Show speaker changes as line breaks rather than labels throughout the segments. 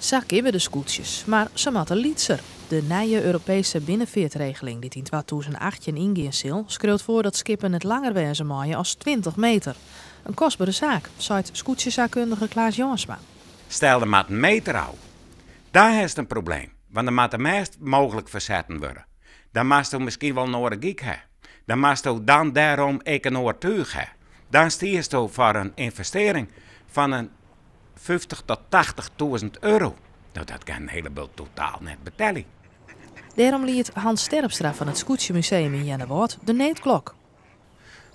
Zak hebben de scootjes, maar ze moeten lietser. De nieuwe Europese binnenveertregeling die in 2018 ingaan zal, schreeuwt voor dat skippen het langer wezen maaien als 20 meter. Een kostbare zaak, zei scootjeszaakkundige Klaas Jansma.
Stel de maat een meter oud. Daar is een probleem, want dan moet de meest mogelijk verzetten worden. Dan moet je misschien wel naar een geek hebben. Dan moet je dan daarom ook een oortuig hebben. Dan stier je voor een investering van een 50 tot 80.000 euro. Nou, dat kan een heleboel totaal net betalen.
Daarom liet Hans Sterpstra van het Scootjemuseum in Jennewoord de neetklok.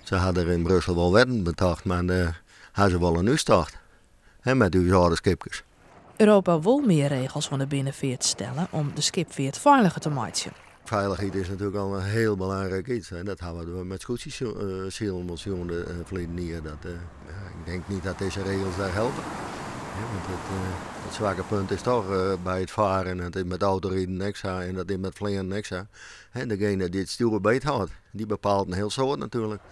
Ze hadden er in Brussel wel wetten betaald, maar hadden ze wel een uitstart. Met uw oude skipjes.
Europa wil meer regels van de binnenveert stellen om de skipveert veiliger te maken.
Veiligheid is natuurlijk al een heel belangrijk iets. En dat hebben we met scootjes verleden jaar. Ik denk niet dat deze regels daar helpen. Want het zwakke punt is toch bij het varen, dat is met autorijden extra en dat is met vliegen extra. Degene die het stuur beet houdt, die bepaalt een heel soort natuurlijk.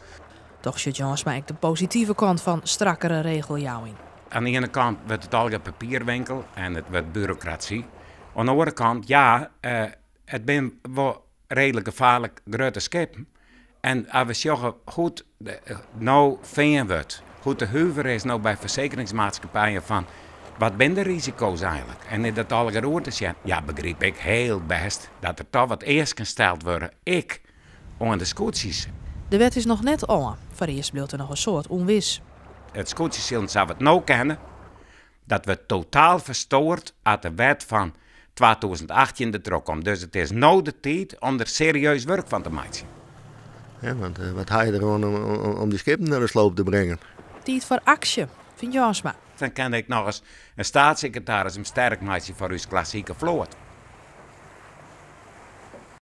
Toch zit Jansma ook de positieve kant van strakkere regeljouwing.
Aan de ene kant wordt het al een papierwinkel en het wordt bureaucratie. Aan de andere kant, ja, het zijn wel redelijk gevaarlijk grote schepen. En als we zeggen, goed, nou vinden we het. Goed, de huiver is nou bij verzekeringsmaatschappijen van, wat zijn de risico's eigenlijk? En in dat al geroerd is, ja, begrijp ik heel best dat er toch wat eerst gesteld worden. Ik, onder de scootjes.
De wet is nog net aan. Voor eerst blijft er nog een soort onwis.
Het scootjesilm zou het nou kennen dat we totaal verstoord uit de wet van 2018 de trok om. Dus het is nou de tijd om er serieus werk van te maken.
Ja, want wat ga je er om die schepen naar de sloop te brengen?
Tijd voor actie, vindt Jansma.
Dan kan ik nog eens een staatssecretaris hem sterk maken voor uw klassieke vloot.